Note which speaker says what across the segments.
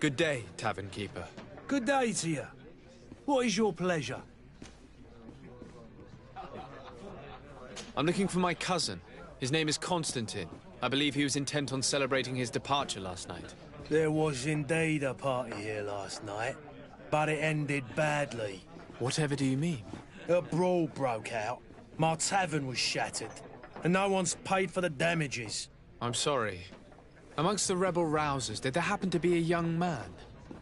Speaker 1: Good day, tavern keeper.
Speaker 2: Good day to you. What is your pleasure?
Speaker 1: I'm looking for my cousin. His name is Constantine. I believe he was intent on celebrating his departure last night.
Speaker 2: There was indeed a party here last night, but it ended badly.
Speaker 1: Whatever do you mean?
Speaker 2: A brawl broke out. My tavern was shattered, and no one's paid for the damages.
Speaker 1: I'm sorry. Amongst the rebel rousers, did there happen to be a young man?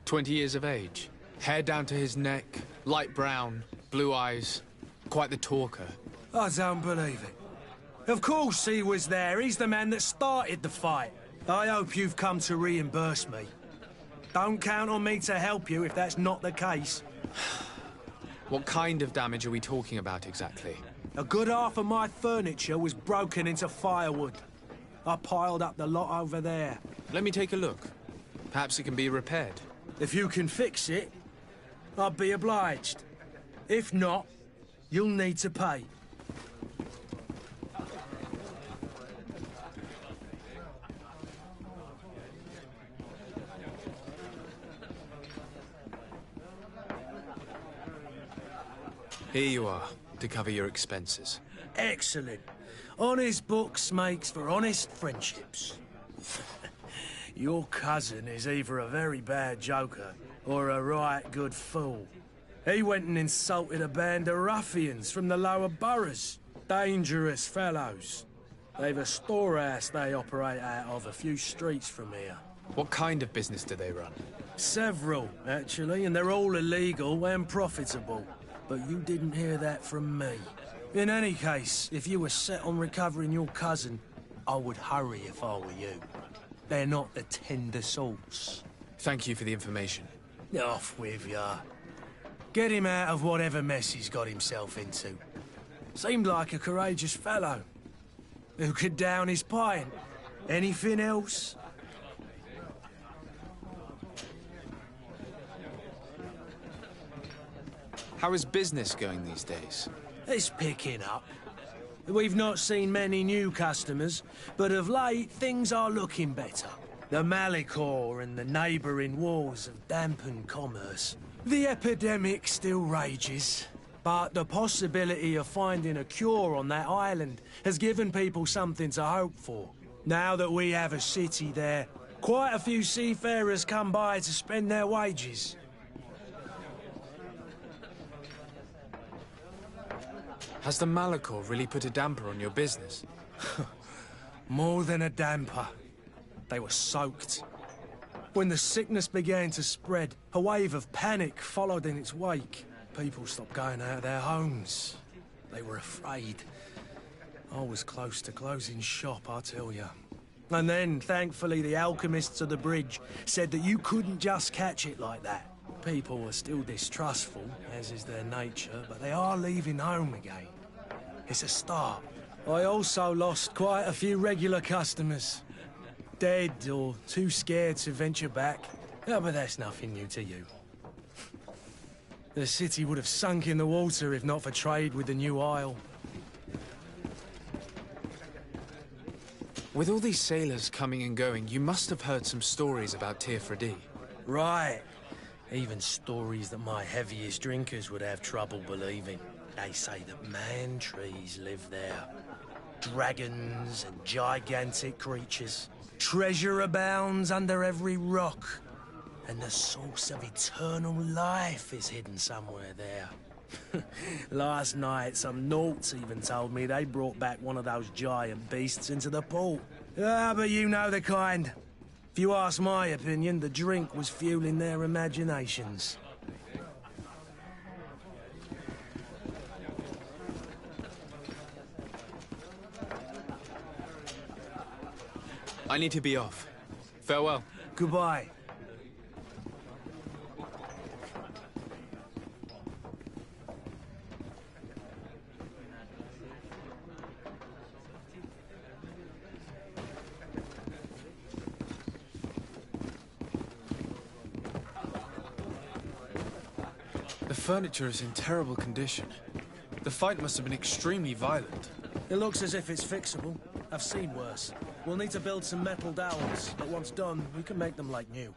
Speaker 1: 20 years of age, hair down to his neck, light brown, blue eyes, quite the talker.
Speaker 2: I don't believe it. Of course he was there. He's the man that started the fight. I hope you've come to reimburse me. Don't count on me to help you if that's not the case.
Speaker 1: What kind of damage are we talking about exactly?
Speaker 2: A good half of my furniture was broken into firewood. I piled up the lot over there.
Speaker 1: Let me take a look. Perhaps it can be repaired.
Speaker 2: If you can fix it, I'd be obliged. If not, you'll need to pay.
Speaker 1: Here you are, to cover your expenses.
Speaker 2: Excellent. Honest books makes for honest friendships. Your cousin is either a very bad joker or a right good fool. He went and insulted a band of ruffians from the lower boroughs. Dangerous fellows. They've a storehouse they operate out of a few streets from here.
Speaker 1: What kind of business do they run?
Speaker 2: Several, actually, and they're all illegal and profitable. But you didn't hear that from me. In any case, if you were set on recovering your cousin, I would hurry if I were you. They're not the tender sorts.
Speaker 1: Thank you for the information.
Speaker 2: Off with ya. Get him out of whatever mess he's got himself into. Seemed like a courageous fellow. Who could down his pint? Anything else?
Speaker 1: How is business going these days?
Speaker 2: It's picking up. We've not seen many new customers, but of late things are looking better. The Malicor and the neighbouring wars have dampened commerce. The epidemic still rages, but the possibility of finding a cure on that island has given people something to hope for. Now that we have a city there, quite a few seafarers come by to spend their wages.
Speaker 1: Has the Malicor really put a damper on your business?
Speaker 2: More than a damper. They were soaked. When the sickness began to spread, a wave of panic followed in its wake. People stopped going out of their homes. They were afraid. I was close to closing shop, I tell you. And then, thankfully, the alchemists of the bridge said that you couldn't just catch it like that. People are still distrustful, as is their nature, but they are leaving home again. It's a start. I also lost quite a few regular customers. Dead or too scared to venture back. Oh, but that's nothing new to you. The city would have sunk in the water if not for trade with the new isle.
Speaker 1: With all these sailors coming and going, you must have heard some stories about Tir-Fradee.
Speaker 2: Right. Even stories that my heaviest drinkers would have trouble believing. They say that man-trees live there. Dragons and gigantic creatures. Treasure abounds under every rock. And the source of eternal life is hidden somewhere there. Last night, some Nauts even told me they brought back one of those giant beasts into the port. Ah, but you know the kind. If you ask my opinion, the drink was fueling their imaginations.
Speaker 1: I need to be off. Farewell.
Speaker 2: Goodbye.
Speaker 1: The furniture is in terrible condition. The fight must have been extremely violent.
Speaker 2: It looks as if it's fixable. I've seen worse. We'll need to build some metal dowels, but once done, we can make them like new.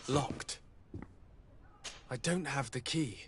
Speaker 1: Locked. I don't have the key.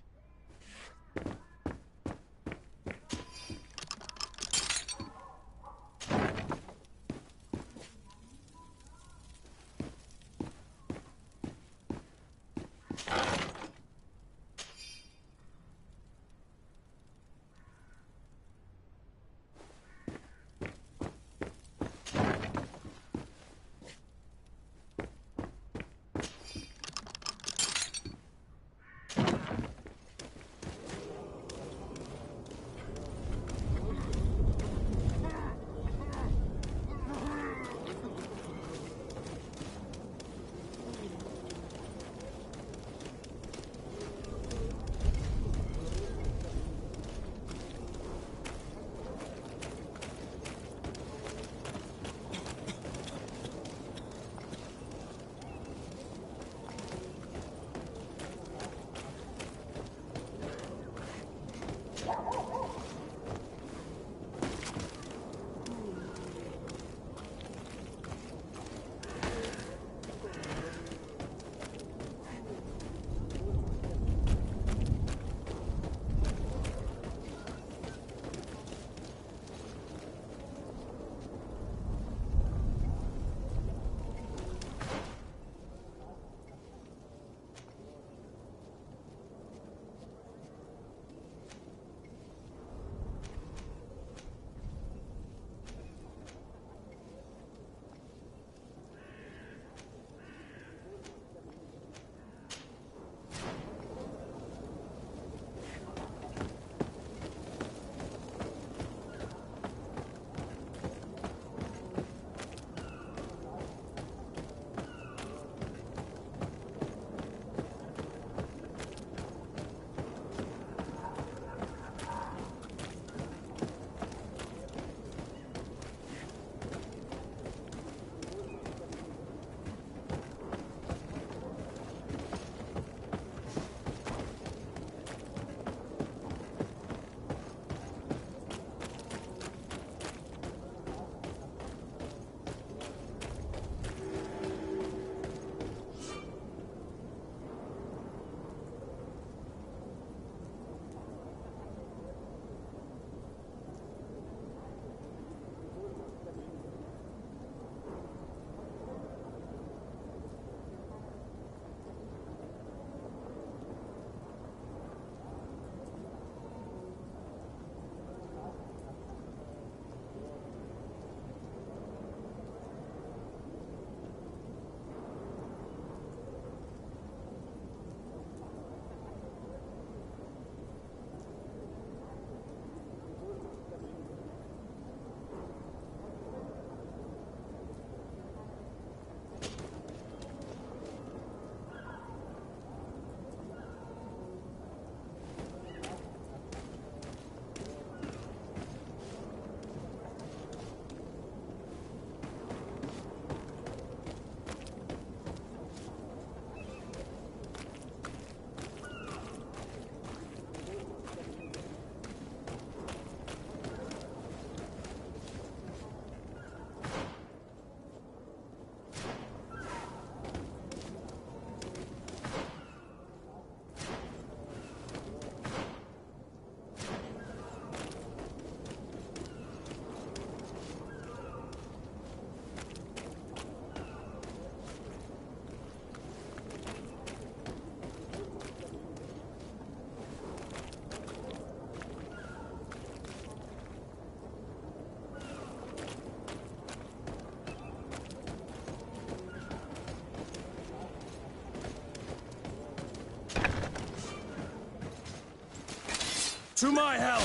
Speaker 2: To my help!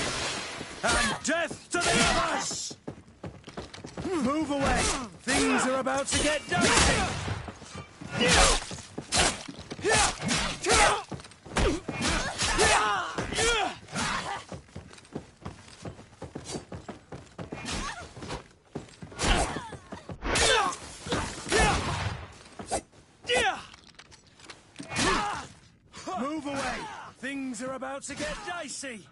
Speaker 2: And death to the others! Move away! Things are about to get dicey! Move away! Things are about to get dicey!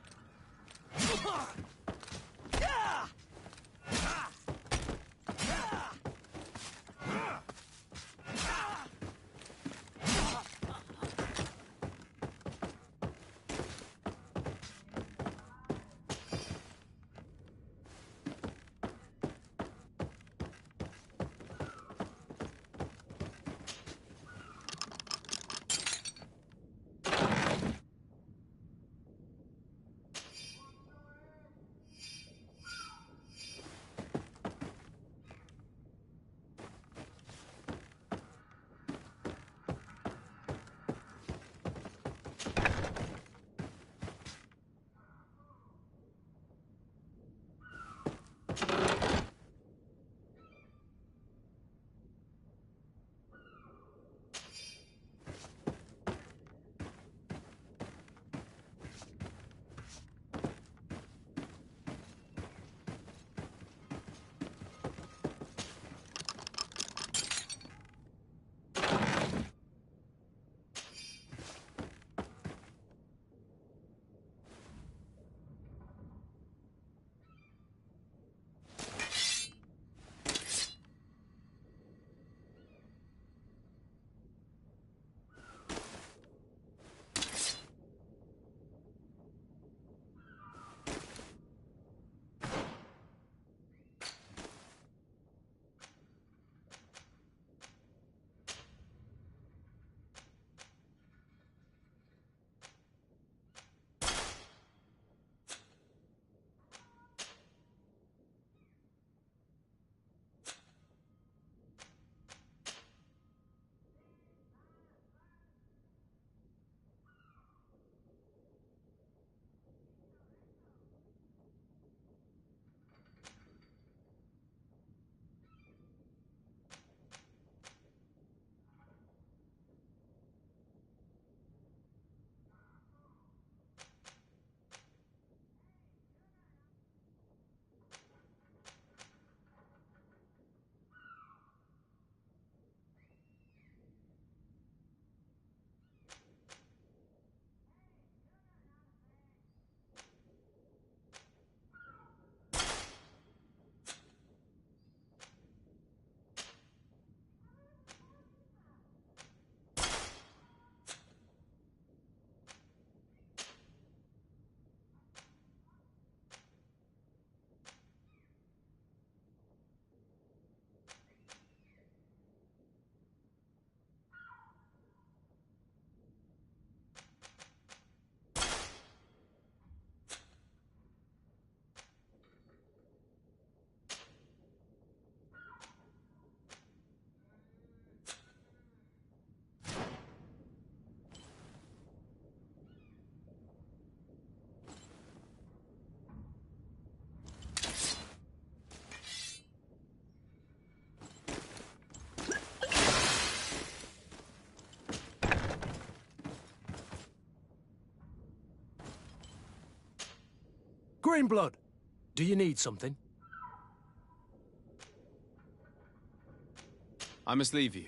Speaker 2: Greenblood, do you need something?
Speaker 1: I must leave you.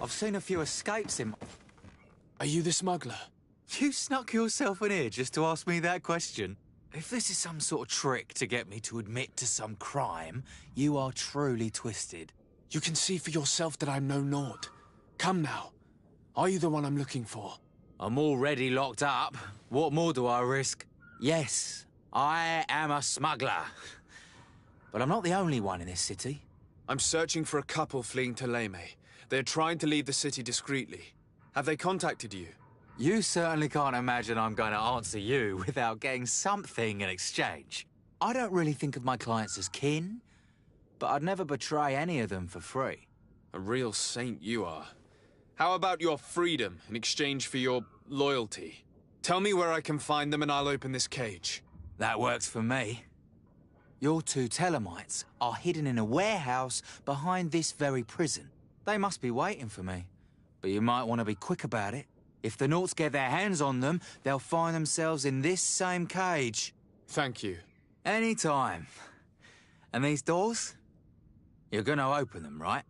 Speaker 3: I've seen a few escapes in...
Speaker 1: Are you the smuggler?
Speaker 3: You snuck yourself in here just to ask me that question? If this is some sort of trick to get me to admit to some crime, you are truly twisted.
Speaker 1: You can see for yourself that I'm no naught. Come now. Are you the one I'm looking for?
Speaker 3: I'm already locked up. What more do I risk? Yes, I am a smuggler. But I'm not the only one in this city.
Speaker 1: I'm searching for a couple fleeing to Leme. They're trying to leave the city discreetly. Have they contacted you?
Speaker 3: You certainly can't imagine I'm going to answer you without getting something in exchange. I don't really think of my clients as kin, but I'd never betray any of them for free.
Speaker 1: A real saint you are. How about your freedom in exchange for your loyalty? Tell me where I can find them and I'll open this cage.
Speaker 3: That works for me. Your two Telemites are hidden in a warehouse behind this very prison. They must be waiting for me, but you might want to be quick about it. If the Nauts get their hands on them, they'll find themselves in this same cage.
Speaker 1: Thank you.
Speaker 3: Anytime. And these doors? You're gonna open them, right?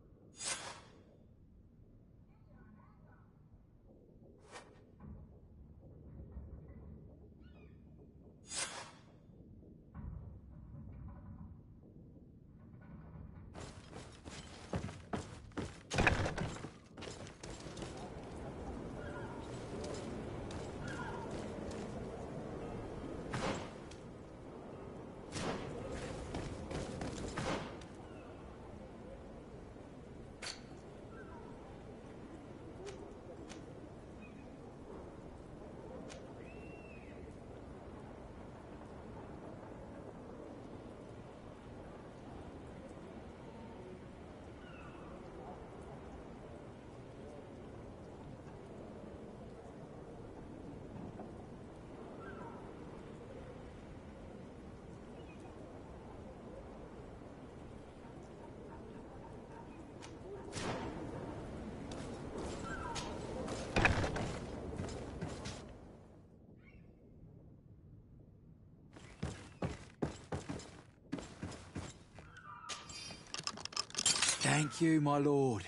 Speaker 3: Thank you, my lord.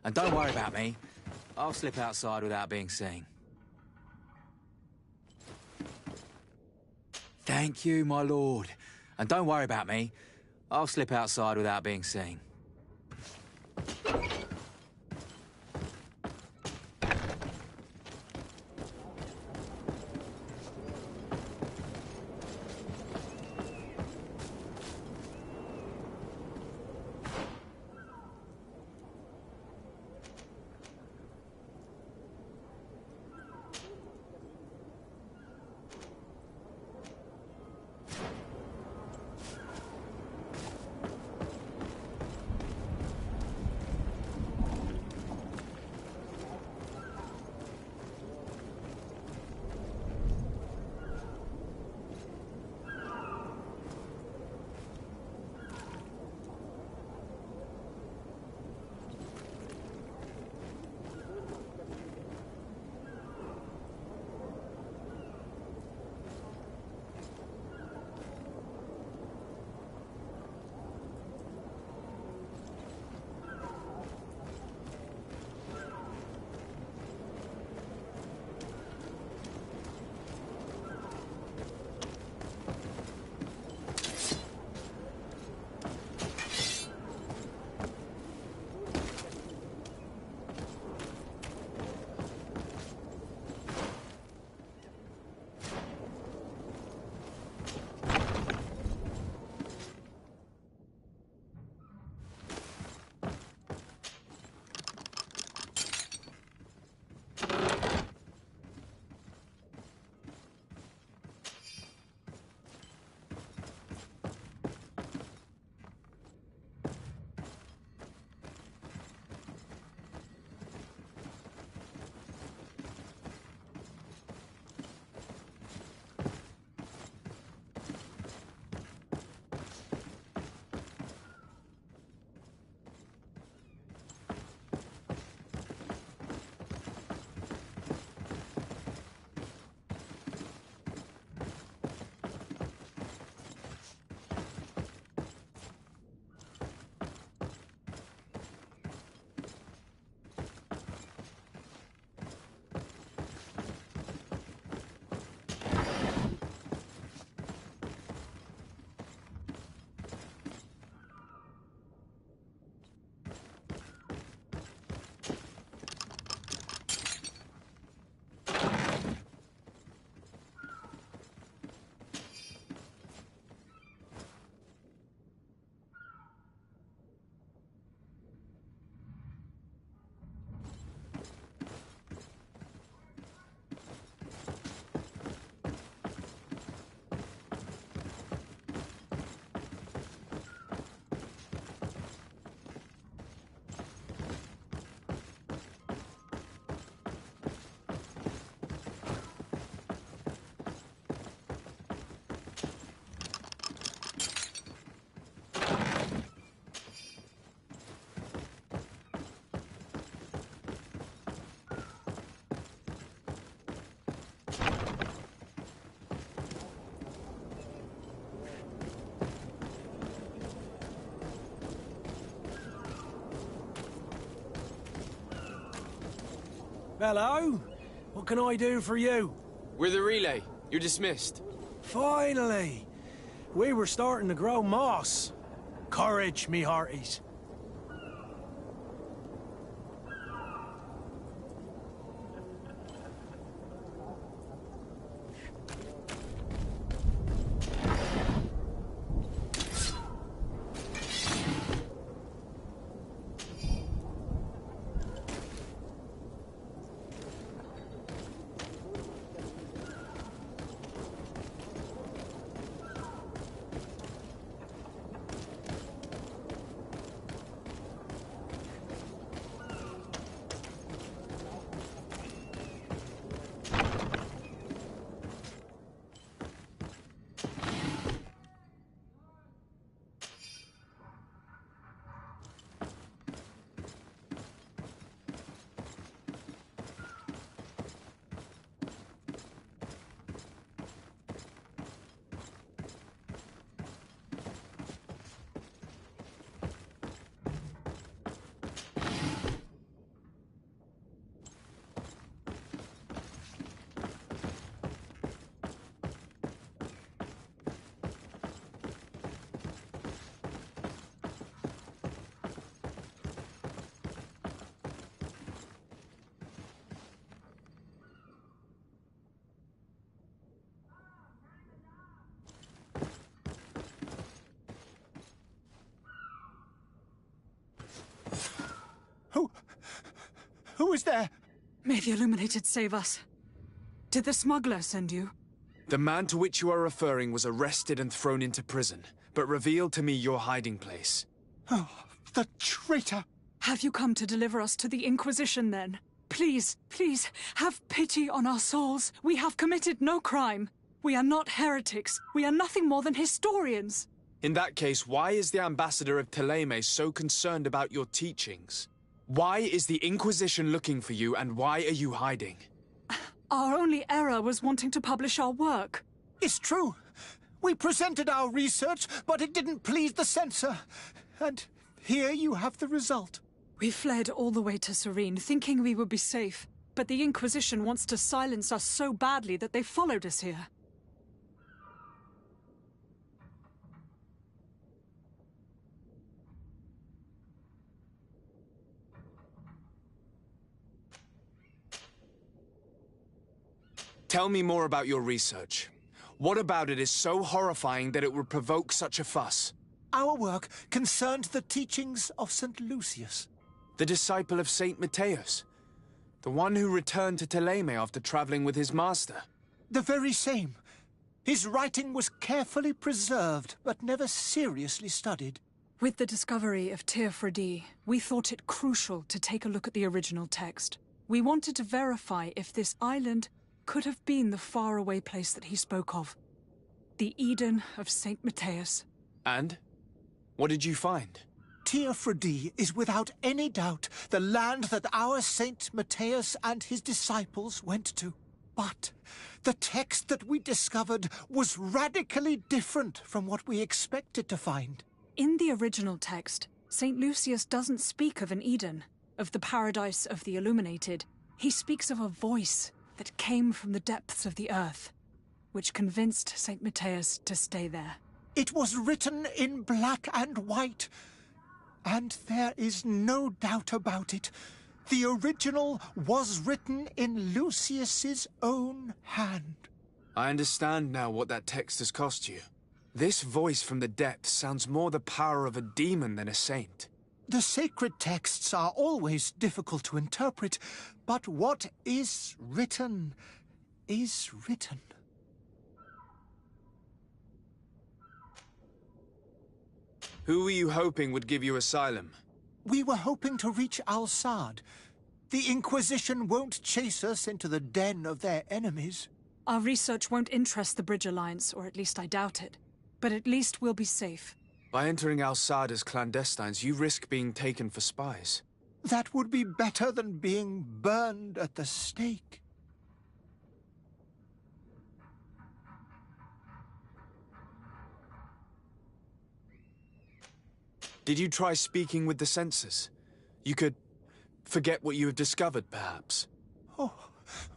Speaker 3: And don't worry about me. I'll slip outside without being seen. Thank you, my lord. And don't worry about me. I'll slip outside without being seen.
Speaker 2: Hello? What can I do for you?
Speaker 1: We're the relay. You're dismissed.
Speaker 2: Finally! We were starting to grow moss. Courage, me hearties.
Speaker 4: Who is there?
Speaker 5: May the Illuminated save us. Did the smuggler send you?
Speaker 1: The man to which you are referring was arrested and thrown into prison, but revealed to me your hiding place.
Speaker 4: Oh, the traitor!
Speaker 5: Have you come to deliver us to the Inquisition, then? Please, please, have pity on our souls. We have committed no crime. We are not heretics. We are nothing more than historians.
Speaker 1: In that case, why is the ambassador of Thélème so concerned about your teachings? Why is the Inquisition looking for you, and why are you hiding?
Speaker 5: Our only error was wanting to publish our work.
Speaker 4: It's true. We presented our research, but it didn't please the censor. And here you have the result.
Speaker 5: We fled all the way to Serene, thinking we would be safe. But the Inquisition wants to silence us so badly that they followed us here.
Speaker 1: Tell me more about your research. What about it is so horrifying that it would provoke such a fuss?
Speaker 4: Our work concerned the teachings of St. Lucius.
Speaker 1: The disciple of Saint Matthias? The one who returned to Thélème after traveling with his master?
Speaker 4: The very same. His writing was carefully preserved, but never seriously studied.
Speaker 5: With the discovery of Teofredi, we thought it crucial to take a look at the original text. We wanted to verify if this island could have been the faraway place that he spoke of. The Eden of Saint Matthias.
Speaker 1: And? What did you find?
Speaker 4: Teofredi is without any doubt the land that our Saint Matthias and his disciples went to. But the text that we discovered was radically different from what we expected to find.
Speaker 5: In the original text, Saint Lucius doesn't speak of an Eden, of the paradise of the Illuminated. He speaks of a voice that came from the depths of the earth, which convinced Saint Matthias to stay there.
Speaker 4: It was written in black and white, and there is no doubt about it. The original was written in Lucius's own hand.
Speaker 1: I understand now what that text has cost you. This voice from the depths sounds more the power of a demon than a saint.
Speaker 4: The sacred texts are always difficult to interpret, but what is written is written.
Speaker 1: Who were you hoping would give you asylum?
Speaker 4: We were hoping to reach Al-Sad. The Inquisition won't chase us into the den of their enemies.
Speaker 5: Our research won't interest the Bridge Alliance, or at least I doubt it. But at least we'll be safe.
Speaker 1: By entering Al-Sad as clandestines, you risk being taken for spies.
Speaker 4: That would be better than being burned at the stake.
Speaker 1: Did you try speaking with the censors? You could forget what you have discovered, perhaps.
Speaker 4: Oh,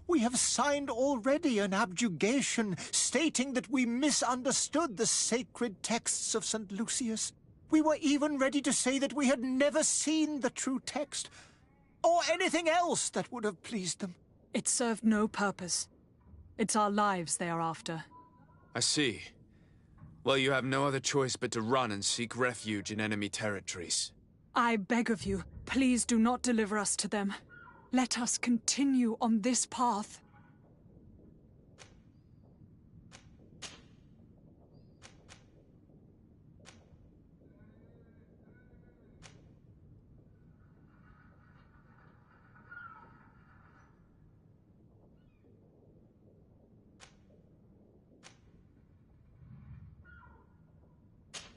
Speaker 4: we have signed already an abjugation stating that we misunderstood the sacred texts of St. Lucius. We were even ready to say that we had never seen the true text, or anything else that would have pleased them.
Speaker 5: It served no purpose. It's our lives they are after.
Speaker 1: I see. Well, you have no other choice but to run and seek refuge in enemy territories.
Speaker 5: I beg of you, please do not deliver us to them. Let us continue on this path.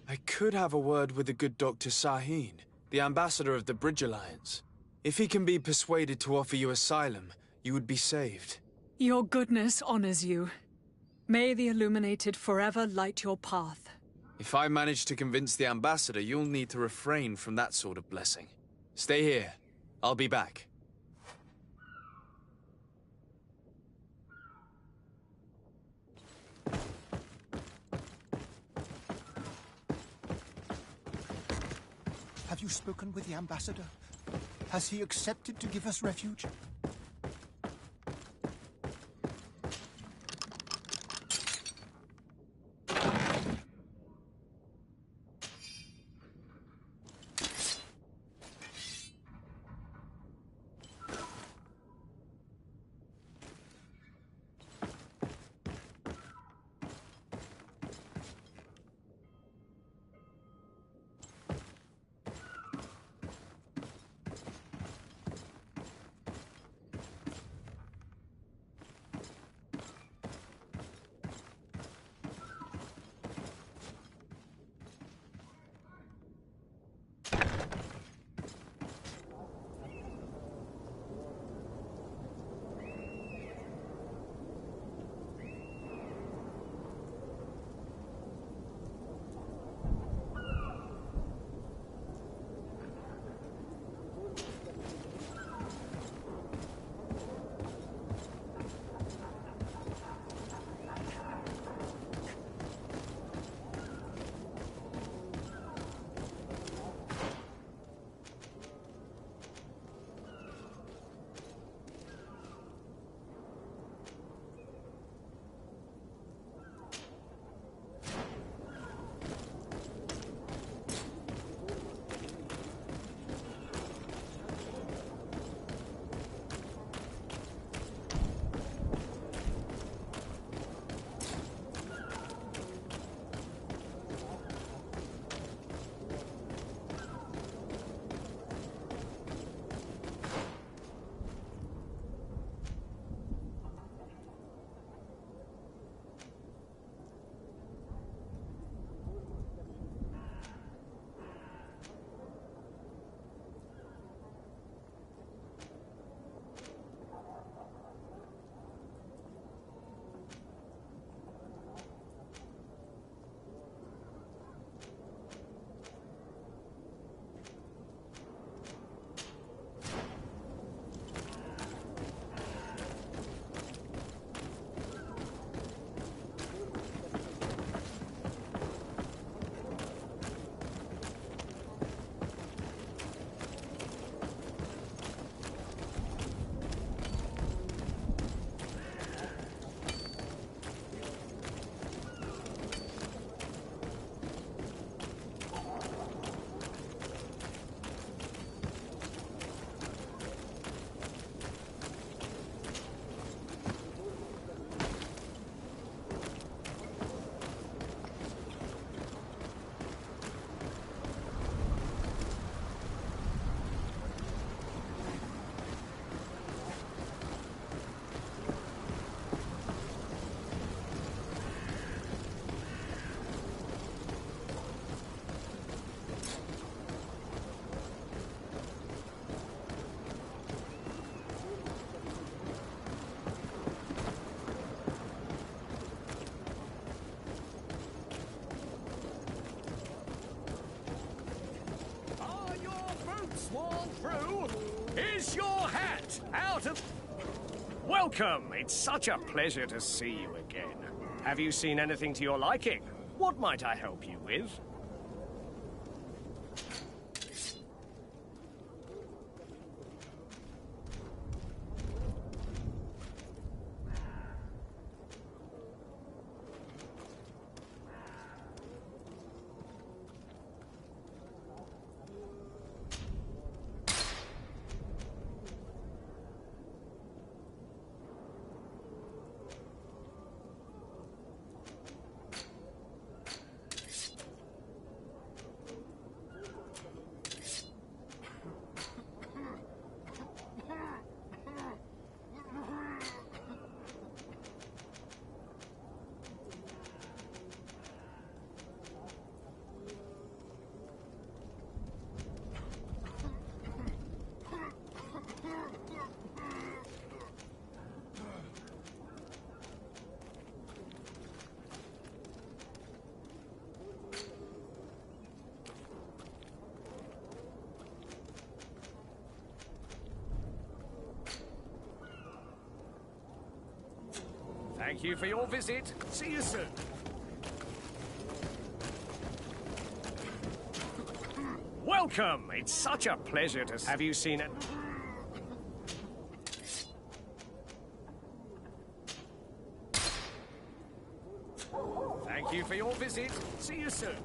Speaker 1: I could have a word with the good Dr. Sahin, the ambassador of the Bridge Alliance. If he can be persuaded to offer you asylum, you would be saved.
Speaker 5: Your goodness honors you. May the Illuminated forever light your path.
Speaker 1: If I manage to convince the ambassador, you'll need to refrain from that sort of blessing. Stay here. I'll be back.
Speaker 4: Have you spoken with the ambassador? Has he accepted to give us refuge?
Speaker 6: Welcome! It's such a pleasure to see you again. Have you seen anything to your liking? What might I help you with? Thank you for your visit. See you soon. Welcome! It's such a pleasure to... Have you seen it? Thank you for your visit. See you soon.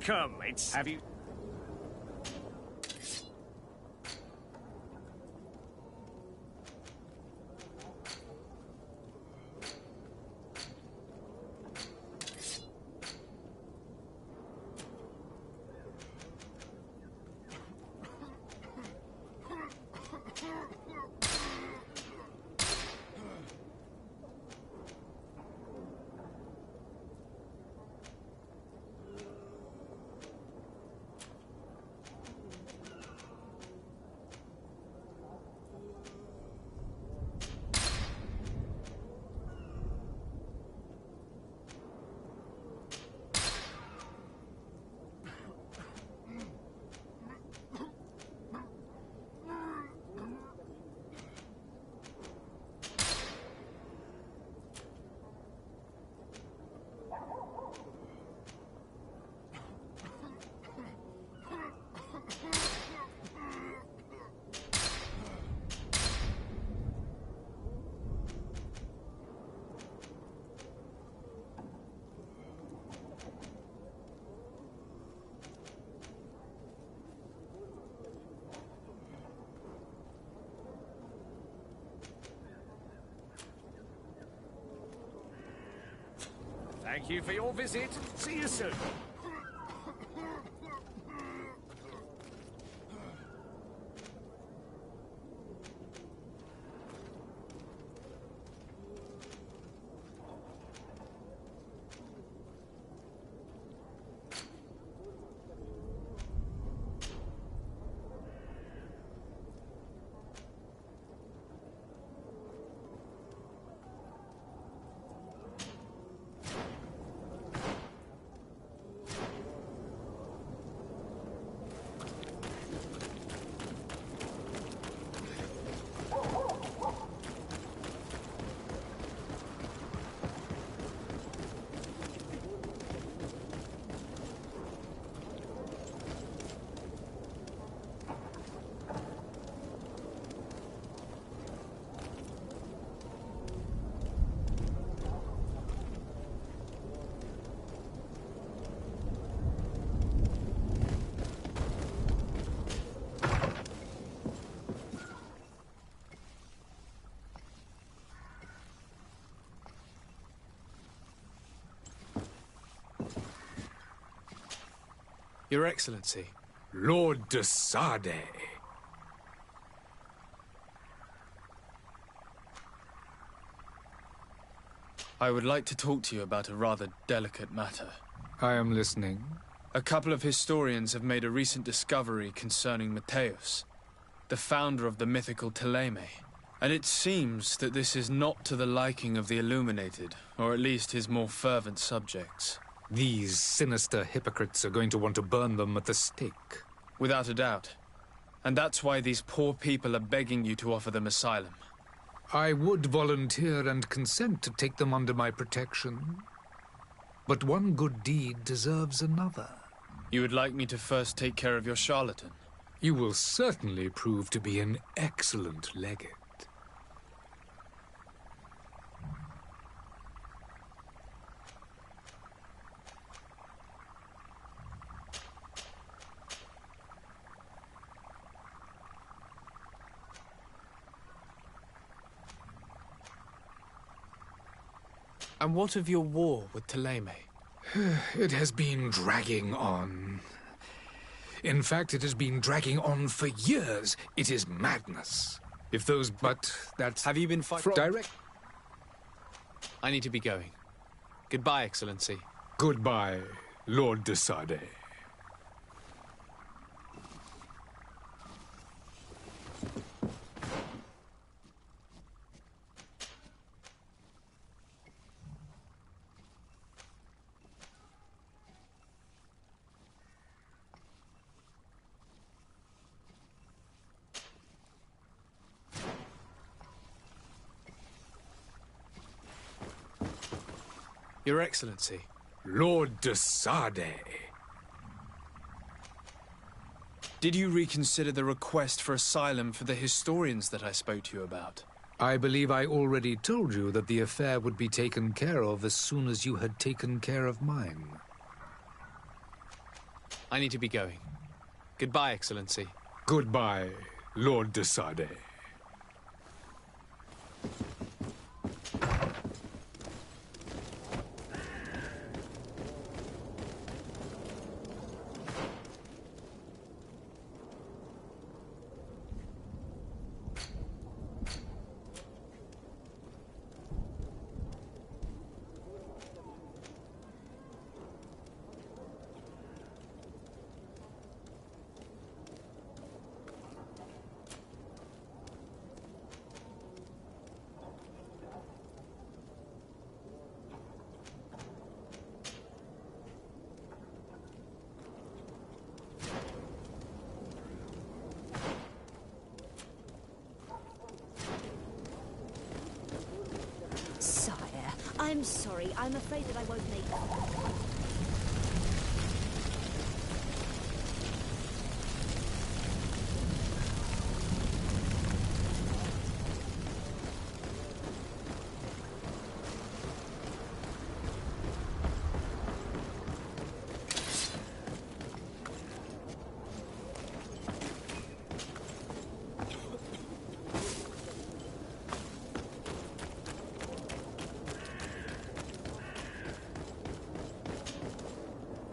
Speaker 6: Welcome! It's... Have you... Thank you for your visit. See you soon.
Speaker 1: Your Excellency.
Speaker 7: Lord de Sade.
Speaker 1: I would like to talk to you about a rather delicate matter.
Speaker 7: I am listening.
Speaker 1: A couple of historians have made a recent discovery concerning Matthäus, the founder of the mythical Teleme. And it seems that this is not to the liking of the Illuminated, or at least his more fervent subjects.
Speaker 7: These sinister hypocrites are going to want to burn them at the stake.
Speaker 1: Without a doubt. And that's why these poor people are begging you to offer them asylum.
Speaker 7: I would volunteer and consent to take them under my protection. But one good deed deserves another.
Speaker 1: You would like me to first take care of your charlatan?
Speaker 7: You will certainly prove to be an excellent legate.
Speaker 1: And what of your war with Teleme?
Speaker 7: It has been dragging on. In fact, it has been dragging on for years. It is madness. If those... But that's...
Speaker 1: Have you been fighting?
Speaker 7: Direct...
Speaker 1: I need to be going. Goodbye, Excellency.
Speaker 7: Goodbye, Lord de Sade.
Speaker 1: Your Excellency.
Speaker 7: Lord de Sade.
Speaker 1: Did you reconsider the request for asylum for the historians that I spoke to you about?
Speaker 7: I believe I already told you that the affair would be taken care of as soon as you had taken care of mine.
Speaker 1: I need to be going. Goodbye, Excellency.
Speaker 7: Goodbye, Lord de Sade.
Speaker 8: I'm sorry. I'm afraid that I won't make it.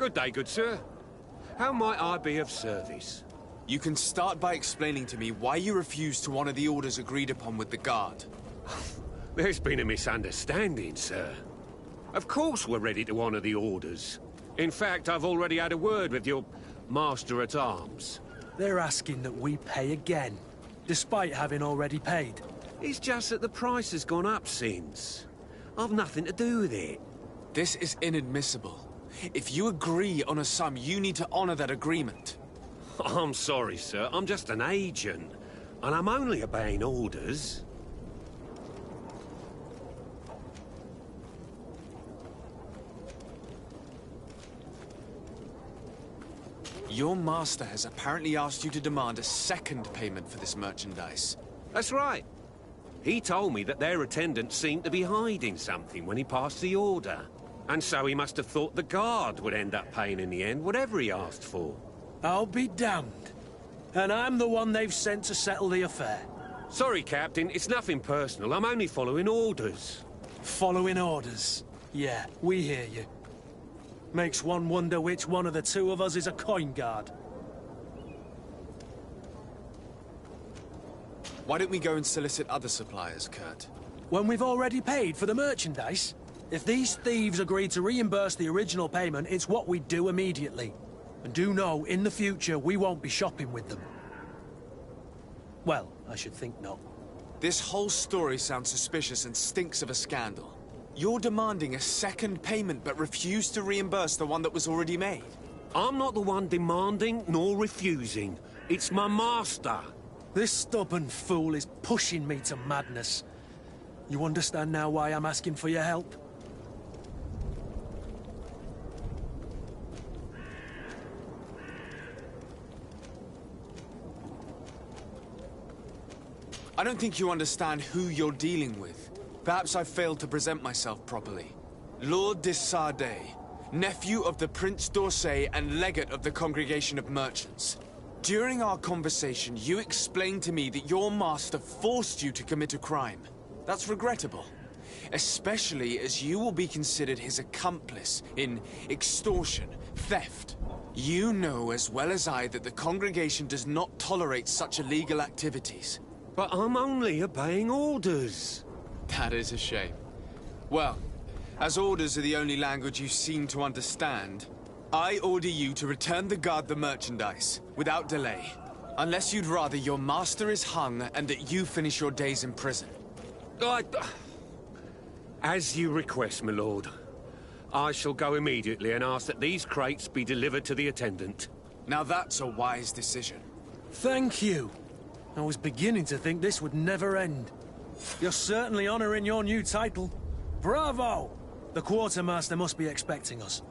Speaker 9: Good day, good sir. How might I be of service?
Speaker 10: You can start by explaining to me why you refuse to honor the orders agreed upon with the guard.
Speaker 9: There's been a misunderstanding, sir. Of course we're ready to honor the orders. In fact, I've already had a word with your master-at-arms.
Speaker 2: They're asking that we pay again, despite having already paid.
Speaker 9: It's just that the price has gone up since. I've nothing to do with it.
Speaker 10: This is inadmissible. If you agree on a sum, you need to honor that agreement.
Speaker 9: I'm sorry, sir. I'm just an agent. And I'm only obeying orders.
Speaker 10: Your master has apparently asked you to demand a second payment for this merchandise.
Speaker 9: That's right. He told me that their attendant seemed to be hiding something when he passed the order. And so he must have thought the guard would end up paying in the end, whatever he asked for.
Speaker 2: I'll be damned. And I'm the one they've sent to settle the affair.
Speaker 9: Sorry, Captain, it's nothing personal. I'm only following orders.
Speaker 2: Following orders? Yeah, we hear you. Makes one wonder which one of the two of us is a coin guard.
Speaker 10: Why don't we go and solicit other suppliers, Kurt?
Speaker 2: When we've already paid for the merchandise? If these thieves agree to reimburse the original payment, it's what we do immediately. And do know, in the future, we won't be shopping with them. Well, I should think not.
Speaker 10: This whole story sounds suspicious and stinks of a scandal. You're demanding a second payment but refuse to reimburse the one that was already made.
Speaker 9: I'm not the one demanding nor refusing. It's my master.
Speaker 2: This stubborn fool is pushing me to madness. You understand now why I'm asking for your help?
Speaker 10: I don't think you understand who you're dealing with. Perhaps I failed to present myself properly. Lord de Sardet, nephew of the Prince d'Orsay and legate of the Congregation of Merchants. During our conversation, you explained to me that your master forced you to commit a crime. That's regrettable, especially as you will be considered his accomplice in extortion, theft. You know as well as I that the Congregation does not tolerate such illegal activities.
Speaker 9: But I'm only obeying orders.
Speaker 10: That is a shame. Well, as orders are the only language you seem to understand, I order you to return the guard the merchandise, without delay. Unless you'd rather your master is hung and that you finish your days in prison.
Speaker 9: As you request, my lord. I shall go immediately and ask that these crates be delivered to the attendant.
Speaker 10: Now that's a wise decision.
Speaker 2: Thank you. I was beginning to think this would never end. You're certainly honoring your new title. Bravo! The quartermaster must be expecting us.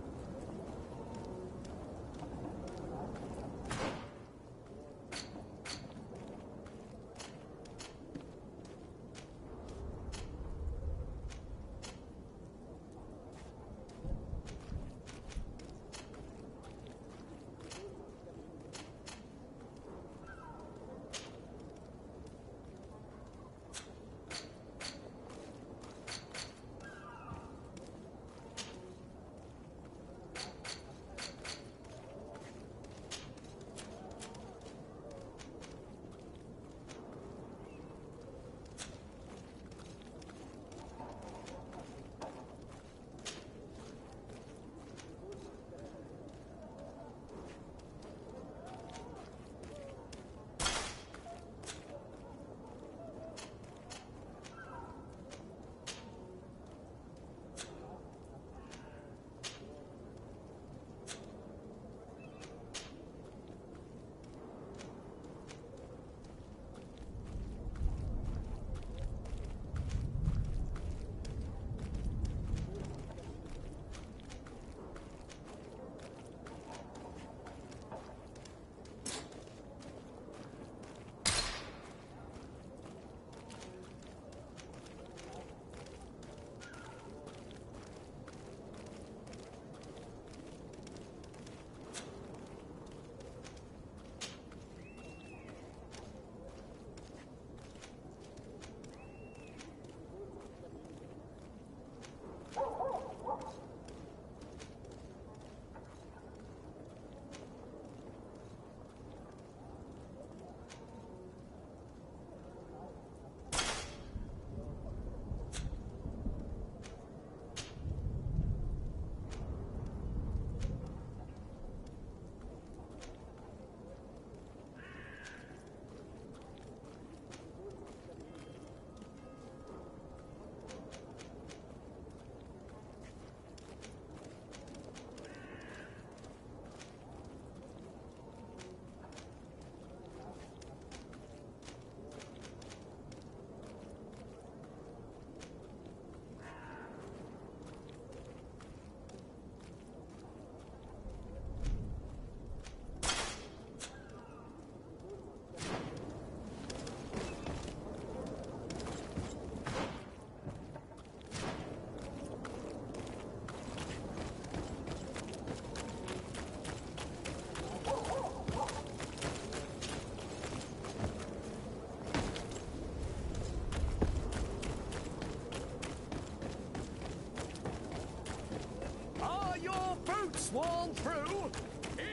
Speaker 6: sworn through?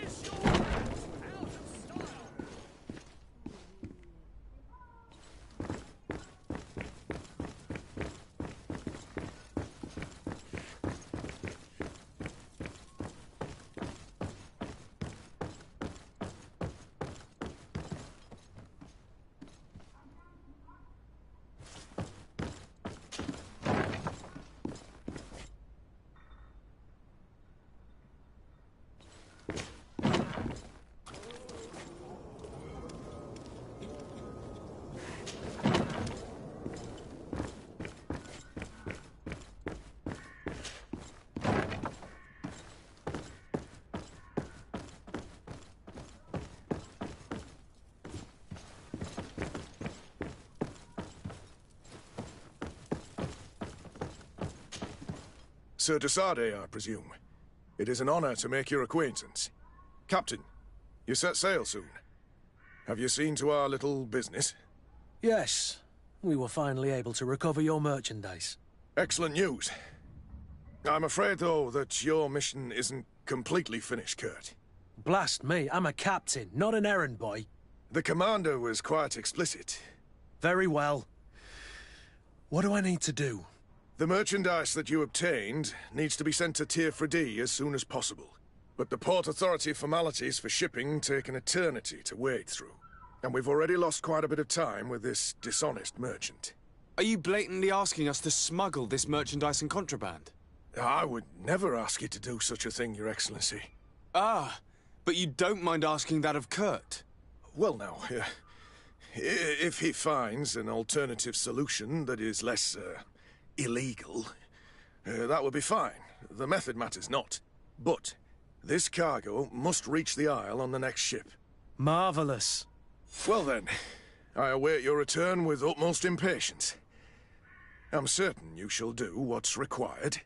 Speaker 6: Is your hat out of style?
Speaker 11: Sir Desade, I presume. It is an honor to make your acquaintance. Captain, you set sail soon. Have you seen to our little business?
Speaker 2: Yes. We were finally able to recover your merchandise.
Speaker 11: Excellent news. I'm afraid, though, that your mission isn't completely finished, Kurt.
Speaker 2: Blast me, I'm a captain, not an errand boy.
Speaker 11: The commander was quite explicit.
Speaker 2: Very well. What do I need to do?
Speaker 11: The merchandise that you obtained needs to be sent to Tier 4D as soon as possible. But the Port Authority formalities for shipping take an eternity to wade through. And we've already lost quite a bit of time with this dishonest merchant.
Speaker 10: Are you blatantly asking us to smuggle this merchandise and contraband?
Speaker 11: I would never ask you to do such a thing, Your Excellency.
Speaker 10: Ah, but you don't mind asking that of Kurt?
Speaker 11: Well, now, if he finds an alternative solution that is less, illegal, that would be fine. The method matters not. But this cargo must reach the Isle on the next ship.
Speaker 2: Marvelous.
Speaker 11: Well then, I await your return with utmost impatience. I'm certain you shall do what's required.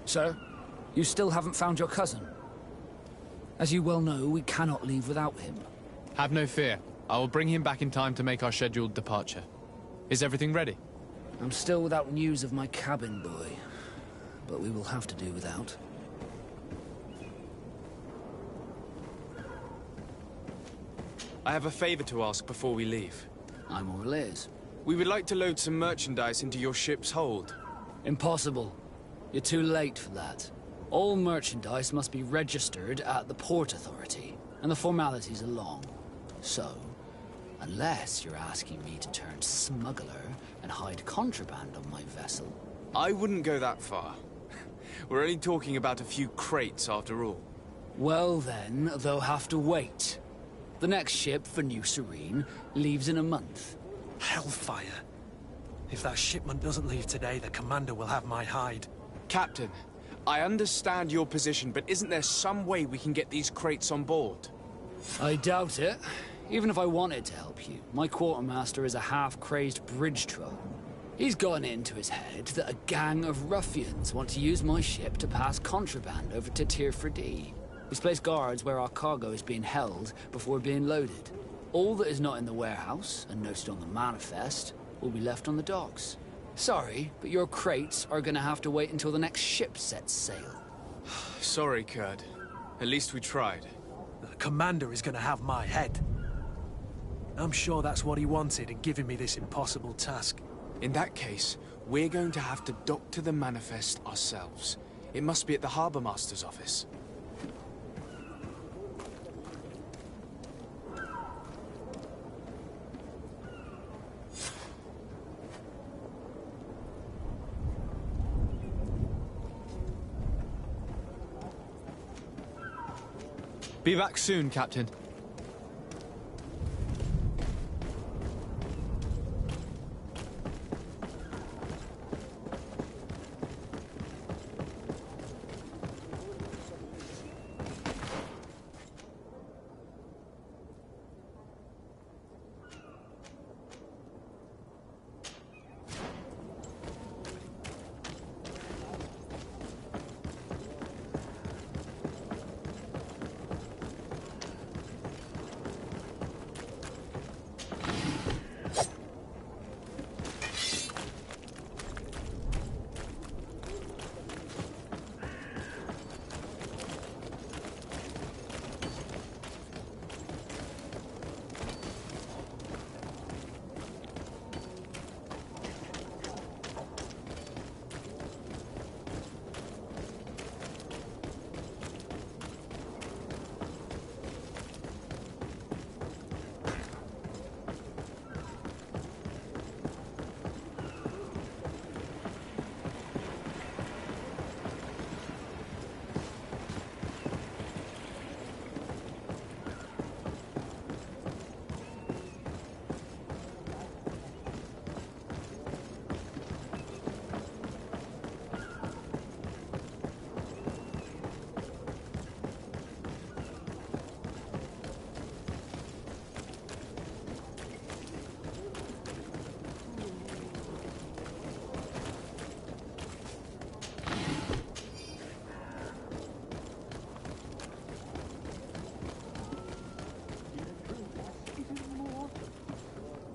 Speaker 12: Sir, you still haven't found your cousin. As you well know, we cannot leave without him.
Speaker 1: Have no fear. I will bring him back in time to make our scheduled departure. Is everything ready?
Speaker 12: I'm still without news of my cabin boy. but we will have to do without.
Speaker 10: I have a favor to ask before we leave.
Speaker 12: I'm all ears.
Speaker 10: We would like to load some merchandise into your ship's hold.
Speaker 12: Impossible. You're too late for that. All merchandise must be registered at the Port Authority, and the formalities are long. So, unless you're asking me to turn smuggler and hide contraband on my vessel...
Speaker 10: I wouldn't go that far. We're only talking about a few crates after all.
Speaker 12: Well then, they'll have to wait. The next ship for New Serene leaves in a month.
Speaker 2: Hellfire. If that shipment doesn't leave today, the commander will have my hide.
Speaker 10: Captain, I understand your position, but isn't there some way we can get these crates on board?
Speaker 12: I doubt it. Even if I wanted to help you, my quartermaster is a half-crazed bridge troll. He's gotten it into his head that a gang of ruffians want to use my ship to pass contraband over to Tier 4D. He's placed guards where our cargo is being held before being loaded. All that is not in the warehouse, and noted on the manifest, will be left on the docks. Sorry, but your crates are gonna have to wait until the next ship sets sail.
Speaker 10: Sorry, Kurd. At least we tried.
Speaker 2: The commander is gonna have my head. I'm sure that's what he wanted in giving me this impossible task.
Speaker 10: In that case, we're going to have to dock to the manifest ourselves. It must be at the Harbour Master's office.
Speaker 13: Be back soon, Captain.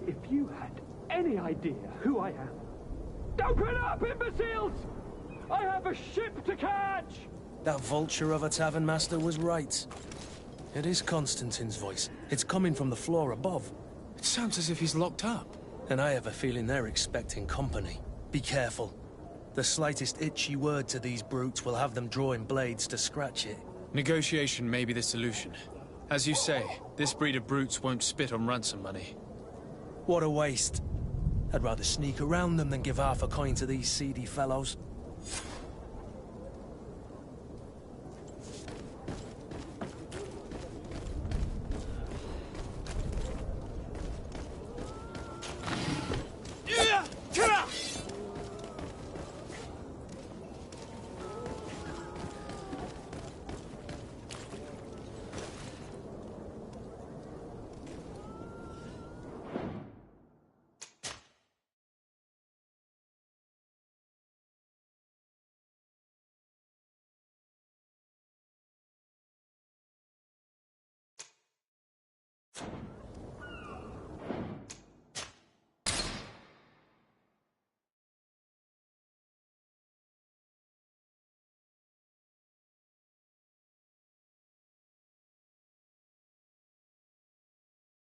Speaker 14: If you had any idea who I am... Open up, imbeciles! I have a ship to catch!
Speaker 2: That vulture of a tavern master was right. It is Constantine's voice. It's coming from the floor above.
Speaker 1: It sounds as if he's locked up.
Speaker 2: And I have a feeling they're expecting company. Be careful. The slightest itchy word to these brutes will have them drawing blades to scratch it.
Speaker 1: Negotiation may be the solution. As you say, this breed of brutes won't spit on ransom money.
Speaker 2: What a waste. I'd rather sneak around them than give half a coin to these seedy fellows.